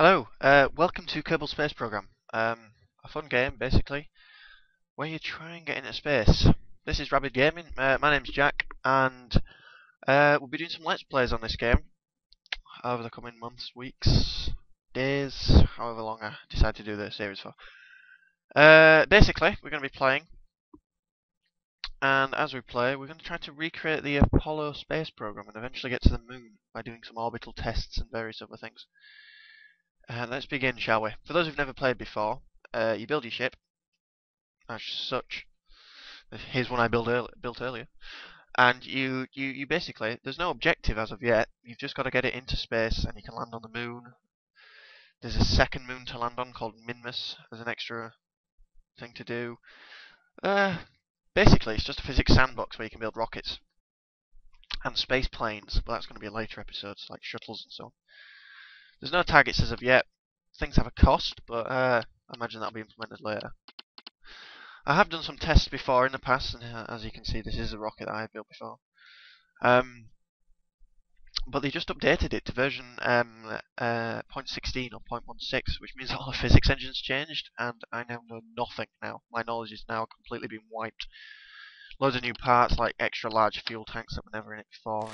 Hello, welcome to Kerbal Space Program. A fun game, basically, where you try and get into space. This is Rabid Gaming. My name's Jack, and we'll be doing some Let's Plays on this game over the coming months, weeks, days, however long I decide to do the series for. Basically, we're going to be playing, and as we play, we're going to try to recreate the Apollo space program and eventually get to the moon by doing some orbital tests and various other things. Let's begin, shall we? For those who've never played before, you build your ship, as such. Here's one I built earlier. And you basically, there's no objective as of yet. You've just got to get it into space, and you can land on the moon. There's a second moon to land on called Minmus. There's an extra thing to do. Basically, it's just a physics sandbox where you can build rockets and space planes, but that's going to be a later episode, like shuttles and so on. There's no targets as of yet. Things have a cost, but I imagine that'll be implemented later. I have done some tests before in the past, and as you can see, this is a rocket that I have built before. But they just updated it to version 0.16 or 0.16, which means all the physics engines changed, and I now know nothing now. My knowledge is now completely been wiped. Loads of new parts, like extra large fuel tanks that were never in it before.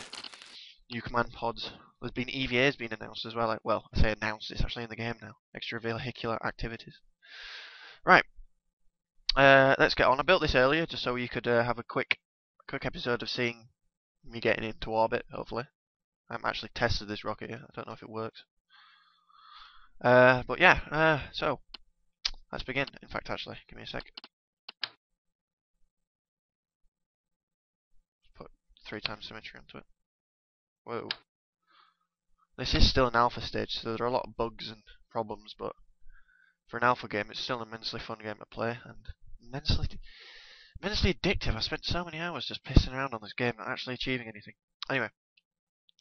New command pods. There's been EVAs being announced as well. Well, I say announced, it's actually in the game now. Extra vehicular activities. Right. Let's get on. I built this earlier just so you could have a quick episode of seeing me getting into orbit, hopefully. I haven't actually tested this rocket yet. I don't know if it works. But yeah, so let's begin. In fact, actually, give me a sec. Put 3 times symmetry onto it. Whoa. This is still an alpha stage, so there are a lot of bugs and problems, but for an alpha game, it's still an immensely fun game to play, and immensely addictive. I spent so many hours just pissing around on this game, not actually achieving anything. Anyway,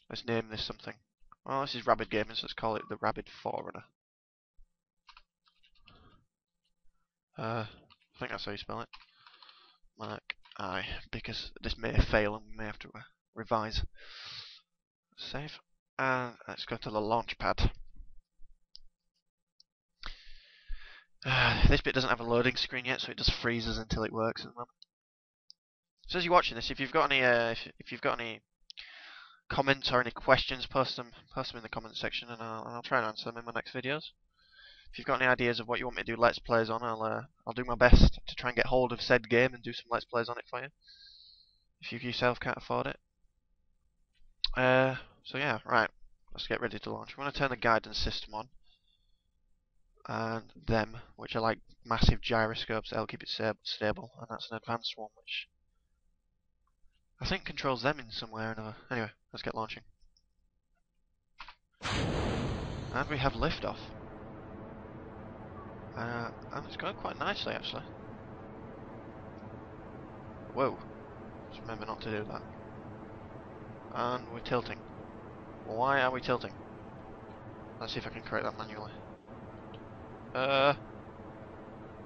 let's name this something. Well, this is Rabid Gamings, so let's call it the Rabid Forerunner. I think that's how you spell it. Mark I, because this may fail and we may have to revise. Save. And let's go to the launch pad. This bit doesn't have a loading screen yet, so it just freezes until it works at the moment. So as you're watching this, if you've got any comments or any questions, post them in the comments section, and I'll try and answer them in my next videos. If you've got any ideas of what you want me to do Let's Plays on, I'll do my best to try and get hold of said game and do some Let's Plays on it for you. If you yourself can't afford it. So yeah, right. Let's get ready to launch. I'm going to turn the guidance system on. And them, which are like massive gyroscopes that'll keep it stable. And that's an advanced one, which I think controls them in some way or another. Anyway, let's get launching. And we have liftoff. And it's going quite nicely, actually. Whoa. Just remember not to do that. And we're tilting. Why are we tilting? Let's see if I can correct that manually.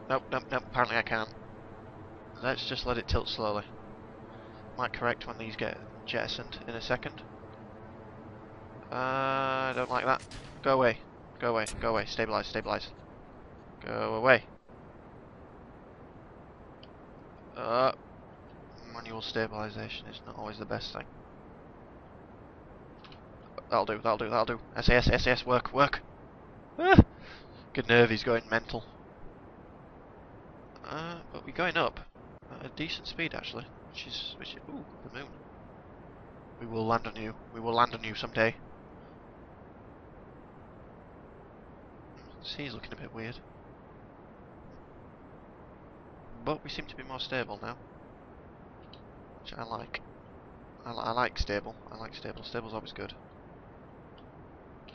Nope, apparently I can't. Let's just let it tilt slowly. Might correct when these get jettisoned in a second. I don't like that. Go away. Go away. Go away. Stabilize. Stabilize. Go away. Manual stabilization is not always the best thing. That'll do. That'll do. That'll do. SAS. Work. Work. Ah! Good nerve. He's going mental. But we're going up at a decent speed actually, which is ooh, the moon. We will land on you. We will land on you someday. The sea's looking a bit weird, but we seem to be more stable now, which I like. I like stable. I like stable. Stable's always good.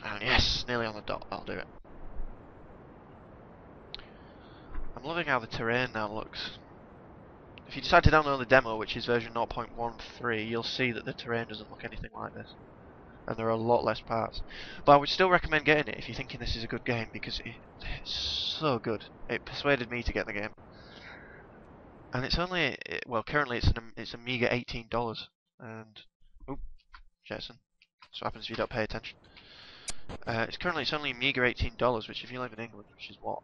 And yes, nearly on the dot. I'll do it. I'm loving how the terrain now looks. If you decide to download the demo, which is version 0.13, you'll see that the terrain doesn't look anything like this. And there are a lot less parts. But I would still recommend getting it if you're thinking this is a good game, because it's so good. It persuaded me to get the game. And it's only, well, currently it's a meager $18. And, oop, Jason. That's what happens if you don't pay attention. It's only a meager $18, which if you live in England, which is what,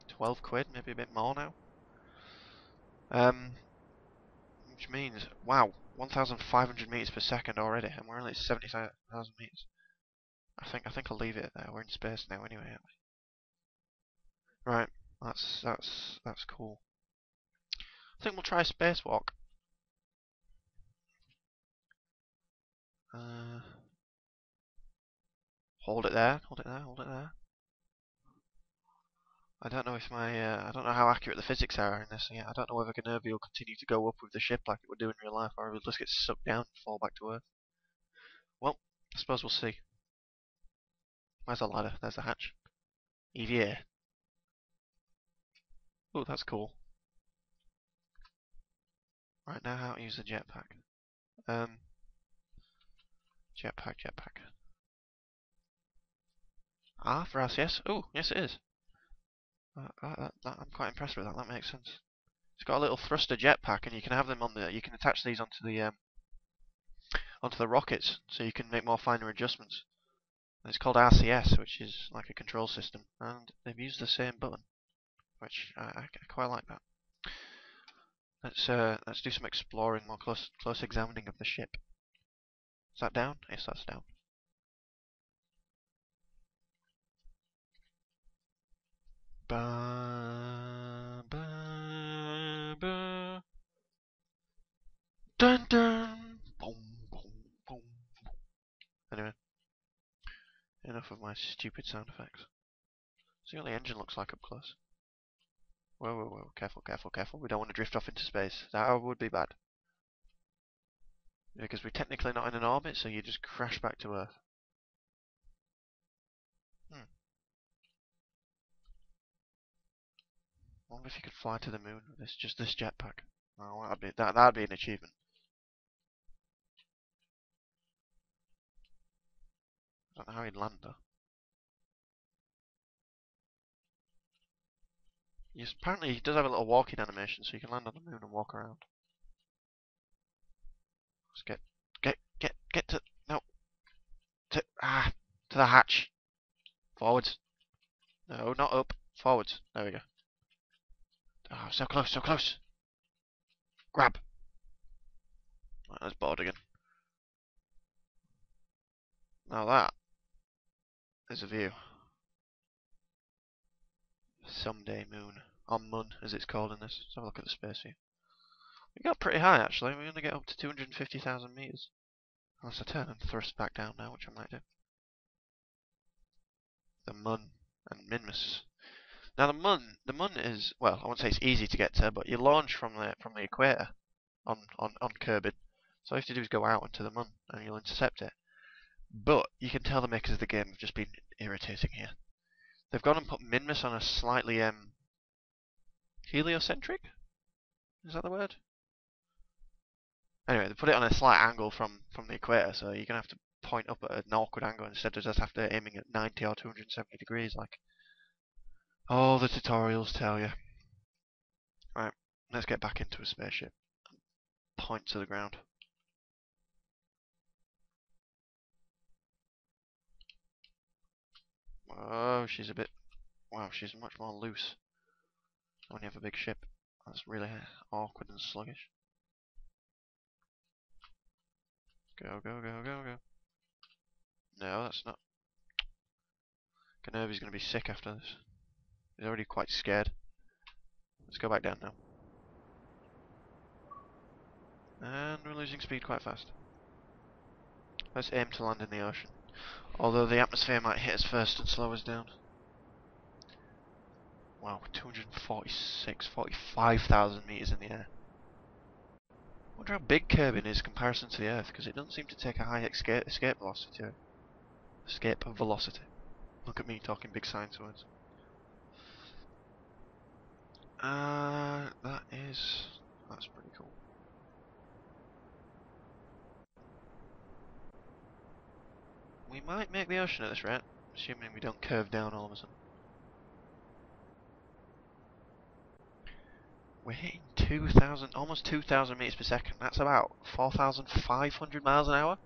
12 quid, maybe a bit more now. Which means, wow, 1,500 meters per second already, and we're only at 70,000 meters. I think I'll leave it there. We're in space now anyway, aren't we? Right, that's cool. I think we'll try a spacewalk. Hold it there, hold it there, hold it there. I don't know if I don't know how accurate the physics are in this yet. I don't know whether Kerbal will continue to go up with the ship like it would do in real life, or it will just get sucked down and fall back to Earth. Well, I suppose we'll see. Where's the ladder? There's the hatch. EVA. Oh, that's cool. Right, now how to use the jetpack. Jetpack. Ah, for RCS? Oh, yes it is. I'm quite impressed with that. That makes sense. It's got a little thruster jetpack, and you can have them on the. You can attach these onto the rockets, so you can make more finer adjustments. And it's called RCS, which is like a control system, and they've used the same button, which I quite like that. Let's do some exploring, more close examining of the ship. Is that down? Yes, that's down. Ba, ba, ba. Dun dun! Boom, boom, boom. Anyway, enough of my stupid sound effects. See what the engine looks like up close. Whoa, careful. We don't want to drift off into space. That would be bad. Because we're technically not in an orbit, so you just crash back to Earth. I wonder if you could fly to the moon with just this jetpack. Oh, that'd be an achievement. I don't know how he'd land though. Yes, apparently he does have a little walking animation, so you can land on the moon and walk around. Let's get to no to the hatch. Forwards. No, not up. Forwards. There we go. Oh, so close. Grab. Right, that's bored again. Now that is a view. Someday moon. Or mun, as it's called in this. Let's have a look at the space view. We got pretty high actually. We only get up to 250,000 meters. Unless I turn and thrust back down now, which I might do. The Mun and Minmus. Now the Mun is, well, I won't say it's easy to get to, but you launch from the equator on Kerbal. So all you have to do is go out into the Mun and you'll intercept it. But you can tell the makers of the game have just been irritating here. They've gone and put Minmus on a slightly heliocentric? Is that the word? Anyway, they put it on a slight angle from the equator, so you're gonna have to point up at an awkward angle instead of just have to aiming at 90 or 270 degrees like all the tutorials tell you. Right, let's get back into a spaceship. Point to the ground. Oh, she's a bit. Wow, she's much more loose when you have a big ship. That's really awkward and sluggish. Go. No, that's not. Kerbal's going to be sick after this. He's already quite scared. Let's go back down now. And we're losing speed quite fast. Let's aim to land in the ocean. Although the atmosphere might hit us first and slow us down. Wow, 45,000 meters in the air. I wonder how big Kerbal is in comparison to the Earth, because it doesn't seem to take a high escape velocity. Escape velocity. Look at me talking big science words. That's pretty cool. We might make the ocean at this rate, assuming we don't curve down all of a sudden. We're hitting 2,000, almost 2,000 meters per second. That's about 4,500 miles an hour.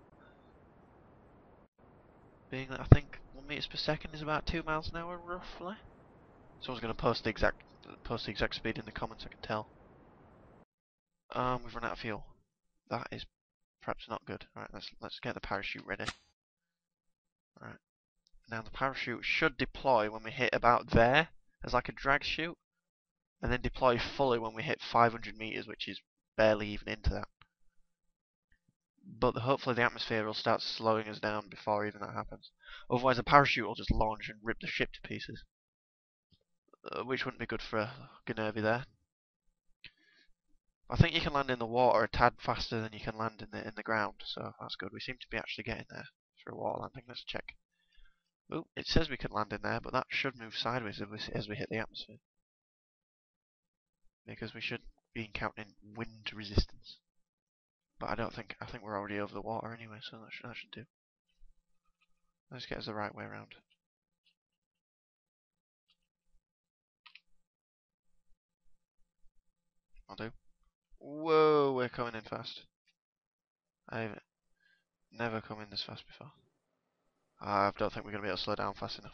Being, I think, 1 meters per second is about 2 miles an hour, roughly. Someone's going to post the exact speed in the comments, I can tell. We've run out of fuel. That is perhaps not good. Alright, let's get the parachute ready. Alright. Now the parachute should deploy when we hit about there, as like a drag chute, and then deploy fully when we hit 500 meters, which is barely even into that. But hopefully the atmosphere will start slowing us down before even that happens. Otherwise the parachute will just launch and rip the ship to pieces. Which wouldn't be good for Gnurby there. I think you can land in the water a tad faster than you can land in the ground, so that's good. We seem to be actually getting there for a water landing. Let's check. Oh, it says we can land in there, but that should move sideways as we hit the atmosphere. Because we should be encountering wind resistance. But I think we're already over the water anyway, so that should do. Let's get us the right way around. I'll do. Whoa, we're coming in fast. I've never come in this fast before. I don't think we're going to be able to slow down fast enough.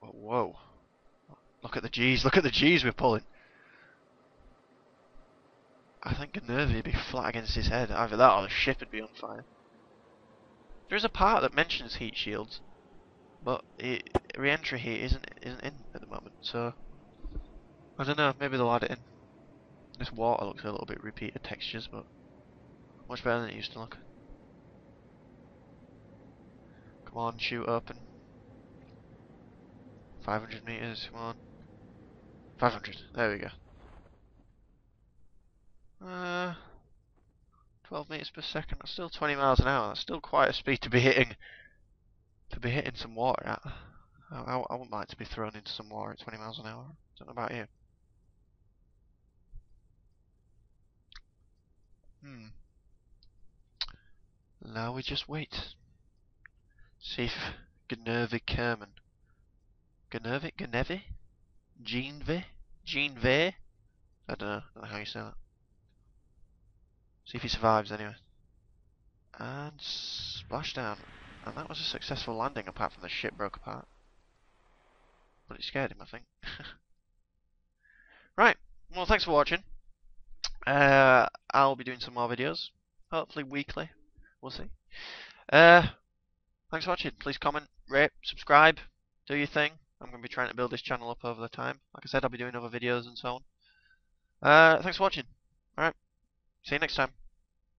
Whoa. Look at the G's, look at the G's we're pulling. I think Gnurby would be flat against his head. Either that or the ship would be on fire. There is a part that mentions heat shields, but re-entry heat isn't in at the moment, so I don't know, maybe they'll add it in. This water looks a little bit repeated textures, but much better than it used to look. Come on, shoot open. 500 meters, come on. 500, there we go. 12 meters per second, that's still 20 miles an hour. That's still quite a speed to be hitting some water at. I wouldn't like to be thrown into some water at 20 miles an hour. Don't know about you. Now we just wait. See if Gnurby Kerman. Gnevi? Jeanve? I don't know how you say that. See if he survives anyway. And splashdown. And that was a successful landing apart from the ship broke apart. But it scared him, I think. Right, well thanks for watching. I'll be doing some more videos. Hopefully weekly. We'll see. Thanks for watching. Please comment, rate, subscribe, do your thing. I'm going to be trying to build this channel up over the time. Like I said, I'll be doing other videos and so on. Thanks for watching. Alright, see you next time.